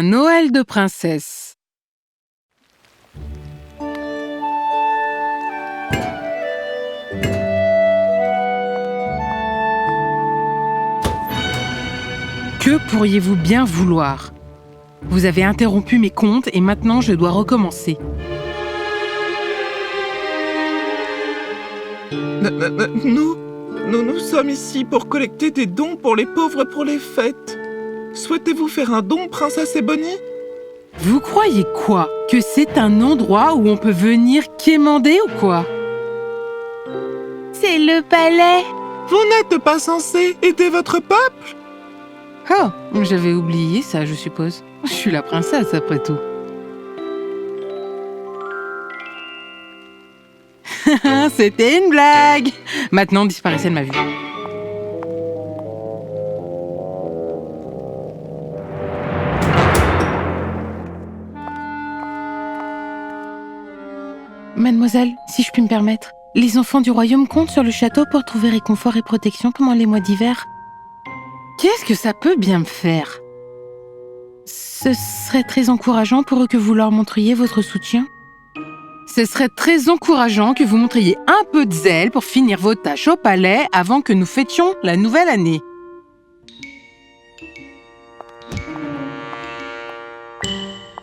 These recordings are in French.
un Noël de princesse. Que pourriez-vous bien vouloir? Vous avez interrompu mes comptes et maintenant je dois recommencer. Nous sommes ici pour collecter des dons pour les pauvres pour les fêtes. Souhaitez-vous faire un don, princesse Ebony? Vous croyez quoi? Que c'est un endroit où on peut venir quémander ou quoi? C'est le palais. Vous n'êtes pas censé aider votre peuple? Oh, j'avais oublié ça, je suppose. Je suis la princesse, après tout. C'était une blague! Maintenant, disparaissez de ma vue. Mademoiselle, si je puis me permettre, les enfants du royaume comptent sur le château pour trouver réconfort et protection pendant les mois d'hiver. Qu'est-ce que ça peut bien me faire? Ce serait très encourageant pour eux que vous leur montriez votre soutien. Ce serait très encourageant que vous montriez un peu de zèle pour finir vos tâches au palais avant que nous fêtions la nouvelle année.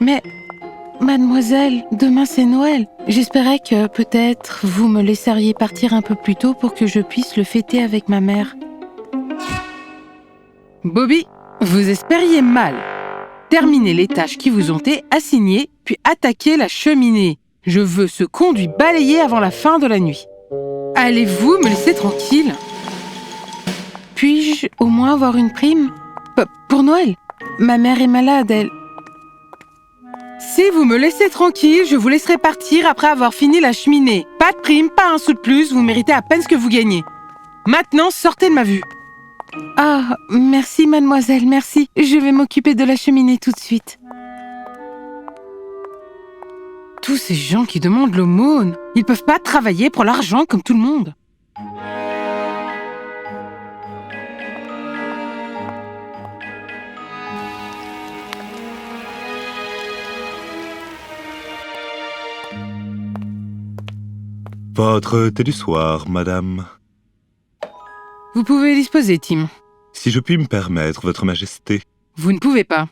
Mais, mademoiselle, demain c'est Noël. J'espérais que peut-être vous me laisseriez partir un peu plus tôt pour que je puisse le fêter avec ma mère. Bobby, vous espériez mal. Terminez les tâches qui vous ont été assignées, puis attaquez la cheminée. Je veux ce conduit balayé avant la fin de la nuit. Allez-vous me laisser tranquille? Puis-je au moins avoir une prime? Pour Noël? Ma mère est malade, elle... Si vous me laissez tranquille, je vous laisserai partir après avoir fini la cheminée. Pas de prime, pas un sou de plus, vous méritez à peine ce que vous gagnez. Maintenant, sortez de ma vue. Ah, merci mademoiselle, merci. Je vais m'occuper de la cheminée tout de suite. Tous ces gens qui demandent l'aumône, ils peuvent pas travailler pour l'argent comme tout le monde. Votre thé du soir, madame. Vous pouvez disposer, Tim. Si je puis me permettre, votre majesté. Vous ne pouvez pas.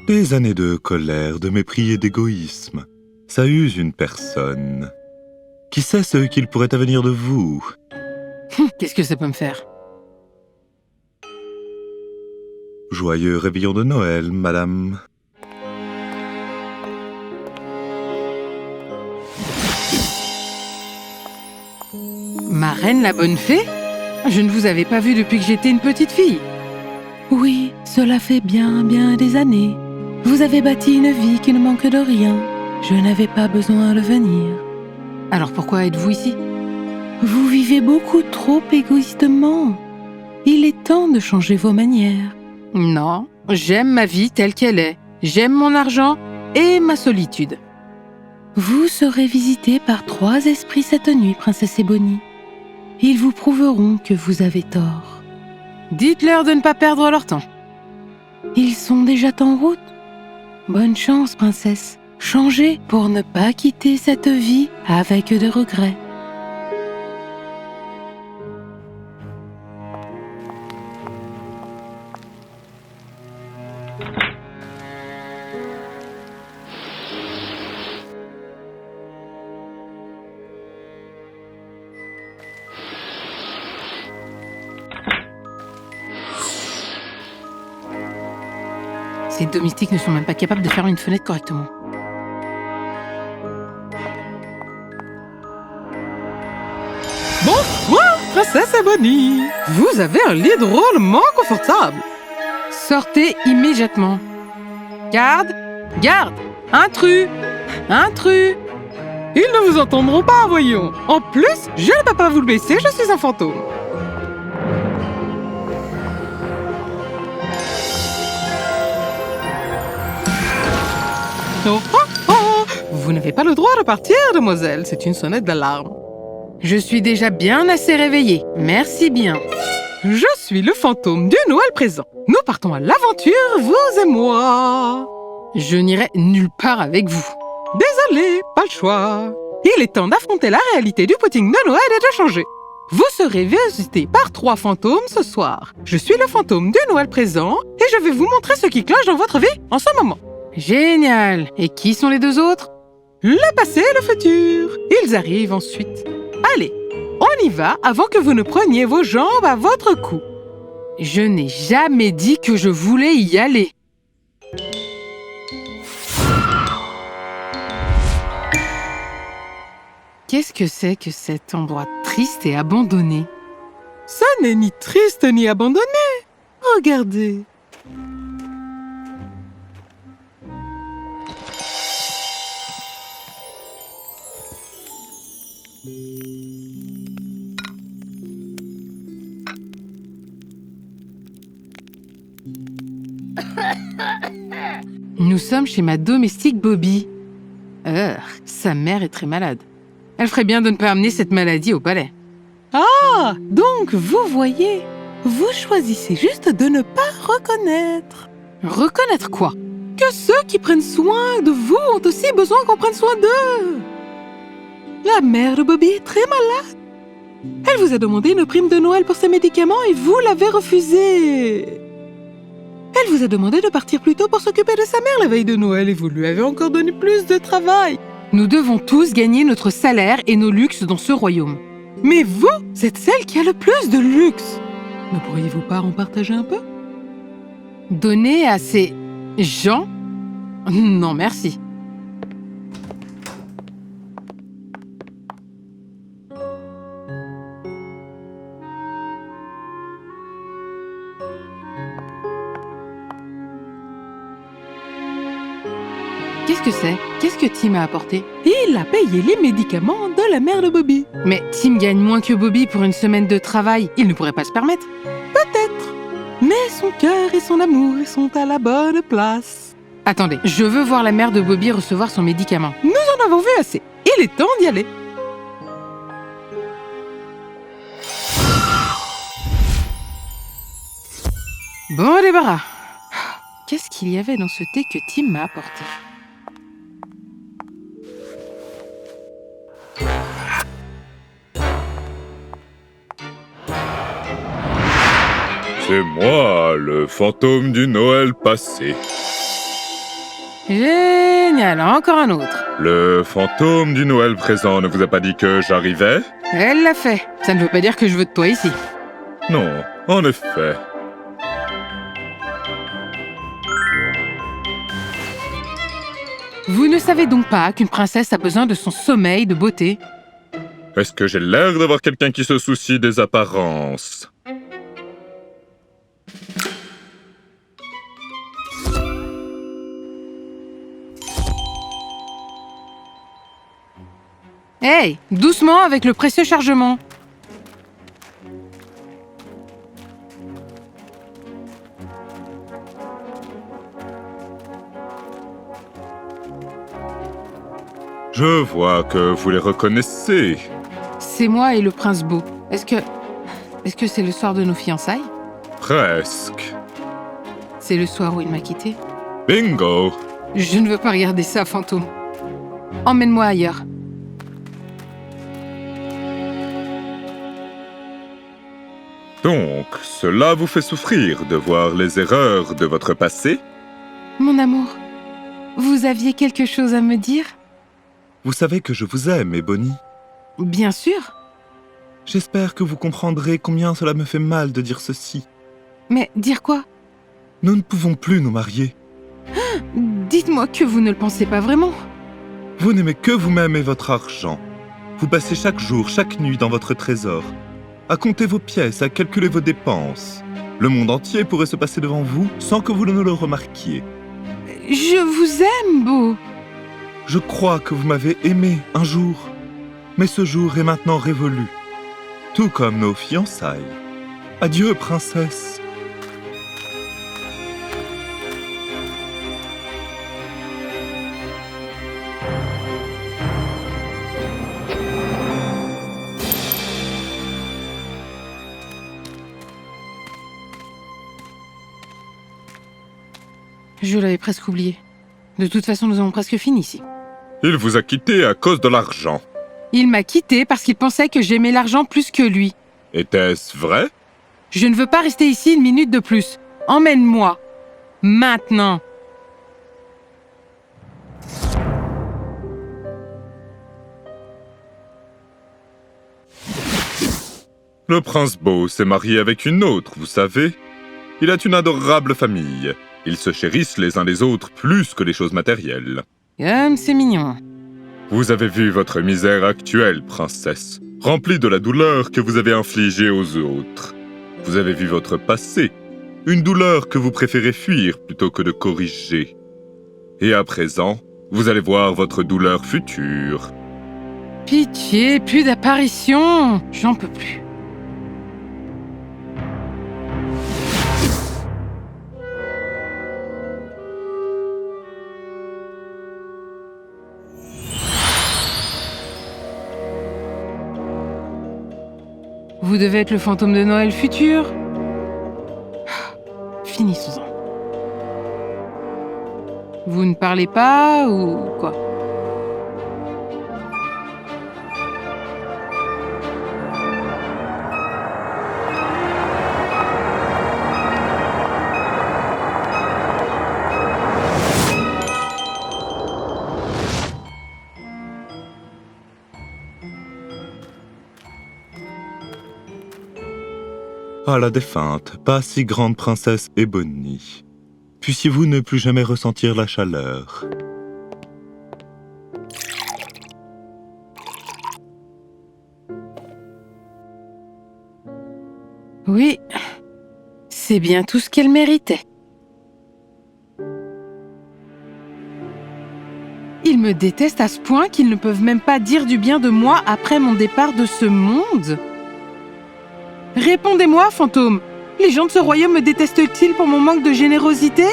Des années de colère, de mépris et d'égoïsme, ça use une personne. Qui sait ce qu'il pourrait advenir de vous? Qu'est-ce que ça peut me faire? Joyeux réveillon de Noël, madame. Ma reine la bonne fée? Je ne vous avais pas vue depuis que j'étais une petite fille. Oui, cela fait bien des années. Vous avez bâti une vie qui ne manque de rien. Je n'avais pas besoin de venir. Alors pourquoi êtes-vous ici? Vous vivez beaucoup trop égoïstement. Il est temps de changer vos manières. Non, j'aime ma vie telle qu'elle est. J'aime mon argent et ma solitude. Vous serez visitée par 3 esprits cette nuit, princesse Ebony. Ils vous prouveront que vous avez tort. Dites-leur de ne pas perdre leur temps. Ils sont déjà en route. Bonne chance, princesse. Changez pour ne pas quitter cette vie avec de regrets. Ces domestiques ne sont même pas capables de fermer une fenêtre correctement. Bonsoir, princesse Ebony. Vous avez un lit drôlement confortable. Sortez immédiatement. Garde! Garde! Intrus! Intrus! Ils ne vous entendront pas, voyons. En plus, je ne peux pas vous le baisser, je suis un fantôme. Oh, oh, oh. Vous n'avez pas le droit de partir, demoiselle. C'est une sonnette d'alarme. Je suis déjà bien assez réveillée. Merci bien. Je suis le fantôme du Noël présent. Nous partons à l'aventure, vous et moi. Je n'irai nulle part avec vous. Désolé, pas le choix. Il est temps d'affronter la réalité du pudding de Noël et de changer. Vous serez visités par 3 fantômes ce soir. Je suis le fantôme du Noël présent et je vais vous montrer ce qui cloche dans votre vie en ce moment. Génial! Et qui sont les 2 autres? Le passé et le futur. Ils arrivent ensuite. Allez, on y va avant que vous ne preniez vos jambes à votre cou. Je n'ai jamais dit que je voulais y aller. Qu'est-ce que c'est que cet endroit triste et abandonné? Ça n'est ni triste ni abandonné. Regardez. Nous sommes chez ma domestique Bobby. Sa mère est très malade. Elle ferait bien de ne pas amener cette maladie au palais. Ah, donc vous voyez, vous choisissez juste de ne pas reconnaître. Reconnaître quoi? Que ceux qui prennent soin de vous ont aussi besoin qu'on prenne soin d'eux. La mère de Bobby est très malade. Elle vous a demandé une prime de Noël pour ses médicaments et vous l'avez refusée. Elle vous a demandé de partir plus tôt pour s'occuper de sa mère la veille de Noël et vous lui avez encore donné plus de travail. Nous devons tous gagner notre salaire et nos luxes dans ce royaume. Mais vous êtes celle qui a le plus de luxe. Ne pourriez-vous pas en partager un peu? Donner à ces gens? Non, merci. Qu'est-ce que c'est? Qu'est-ce que Tim a apporté? Il a payé les médicaments de la mère de Bobby. Mais Tim gagne moins que Bobby pour une semaine de travail. Il ne pourrait pas se permettre. Peut-être. Mais son cœur et son amour sont à la bonne place. Attendez, je veux voir la mère de Bobby recevoir son médicament. Nous en avons vu assez. Il est temps d'y aller. Bon débarras. Qu'est-ce qu'il y avait dans ce thé que Tim m'a apporté? C'est moi, le fantôme du Noël passé. Génial, encore un autre. Le fantôme du Noël présent ne vous a pas dit que j'arrivais? Elle l'a fait. Ça ne veut pas dire que je veux de toi ici. Non, en effet. Vous ne savez donc pas qu'une princesse a besoin de son sommeil de beauté? Est-ce que j'ai l'air d'avoir quelqu'un qui se soucie des apparences? Hey, doucement avec le précieux chargement. Je vois que vous les reconnaissez. C'est moi et le prince Beau. Est-ce que c'est le soir de nos fiançailles? Presque. C'est le soir où il m'a quitté? Bingo! Je ne veux pas regarder ça, fantôme. Emmène-moi ailleurs. Donc, cela vous fait souffrir de voir les erreurs de votre passé? Mon amour, vous aviez quelque chose à me dire? Vous savez que je vous aime, Ebony. Bien sûr. J'espère que vous comprendrez combien cela me fait mal de dire ceci. Mais dire quoi? Nous ne pouvons plus nous marier. Dites-moi que vous ne le pensez pas vraiment. Vous n'aimez que vous-même et votre argent. Vous passez chaque jour, chaque nuit dans votre trésor, à compter vos pièces, à calculer vos dépenses. Le monde entier pourrait se passer devant vous sans que vous ne le remarquiez. Je vous aime, Beau. Je crois que vous m'avez aimé un jour, mais ce jour est maintenant révolu, tout comme nos fiançailles. Adieu, princesse. Je l'avais presque oublié. De toute façon, nous avons presque fini ici. Il vous a quitté à cause de l'argent. Il m'a quitté parce qu'il pensait que j'aimais l'argent plus que lui. Était-ce vrai? Je ne veux pas rester ici une minute de plus. Emmène-moi. Maintenant. Le prince Beau s'est marié avec une autre, vous savez. Il a une adorable famille. Ils se chérissent les uns les autres plus que les choses matérielles. C'est mignon. Vous avez vu votre misère actuelle, princesse, remplie de la douleur que vous avez infligée aux autres. Vous avez vu votre passé, une douleur que vous préférez fuir plutôt que de corriger. Et à présent, vous allez voir votre douleur future. Pitié, plus d'apparitions. J'en peux plus. Vous devez être le fantôme de Noël futur. Finissons-en. Vous ne parlez pas ou quoi? Ah, la défunte, pas si grande princesse Ebony. Puissiez-vous ne plus jamais ressentir la chaleur. Oui, c'est bien tout ce qu'elle méritait. Ils me détestent à ce point qu'ils ne peuvent même pas dire du bien de moi après mon départ de ce monde. Répondez-moi, fantôme. Les gens de ce royaume me détestent-ils pour mon manque de générosité?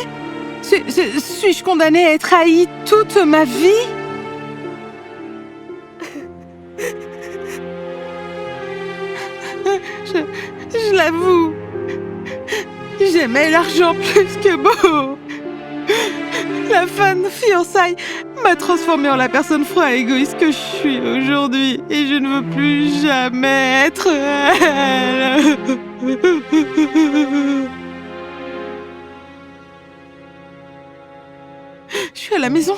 Suis-je condamnée à être haïe toute ma vie? Je l'avoue. J'aimais l'argent plus que Beau. La fin de fiançailles m'a transformée en la personne froide et égoïste que je suis aujourd'hui. Et je ne veux plus jamais être elle. Je suis à la maison.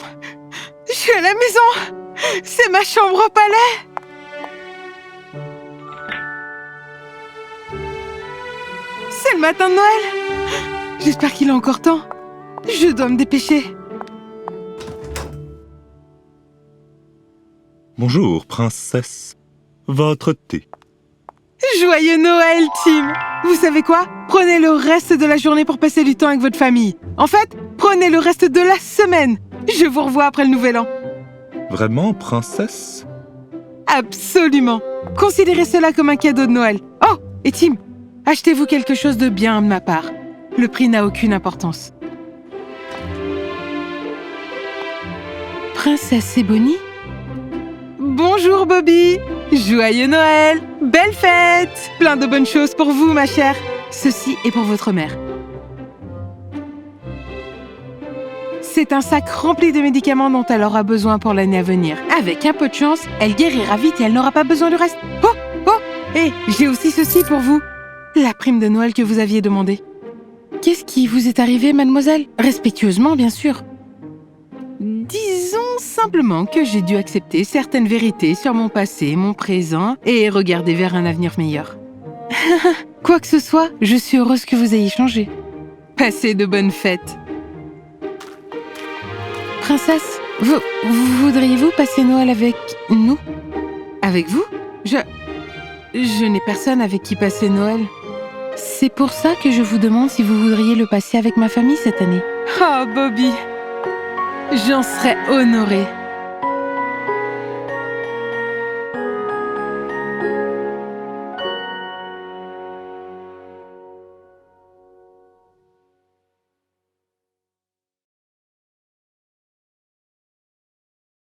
Je suis à la maison. C'est ma chambre au palais. C'est le matin de Noël. J'espère qu'il a encore temps. Je dois me dépêcher. Bonjour, princesse. Votre thé. Joyeux Noël, Tim! Vous savez quoi? Prenez le reste de la journée pour passer du temps avec votre famille. En fait, prenez le reste de la semaine. Je vous revois après le Nouvel An. Vraiment, princesse? Absolument. Considérez cela comme un cadeau de Noël. Oh, et Tim, achetez-vous quelque chose de bien de ma part. Le prix n'a aucune importance. Princesse Ebony? Bonjour Bobby! Joyeux Noël! Belle fête! Plein de bonnes choses pour vous, ma chère. Ceci est pour votre mère. C'est un sac rempli de médicaments dont elle aura besoin pour l'année à venir. Avec un peu de chance, elle guérira vite et elle n'aura pas besoin du reste. Oh! Et j'ai aussi ceci pour vous. La prime de Noël que vous aviez demandée. Qu'est-ce qui vous est arrivé, mademoiselle? Respectueusement, bien sûr. Disons simplement que j'ai dû accepter certaines vérités sur mon passé, mon présent, et regarder vers un avenir meilleur. Quoi que ce soit, je suis heureuse que vous ayez changé. Passez de bonnes fêtes. Princesse, voudriez-vous passer Noël avec nous? Avec vous? Je n'ai personne avec qui passer Noël. C'est pour ça que je vous demande si vous voudriez le passer avec ma famille cette année. Oh, Bobby! J'en serais honorée.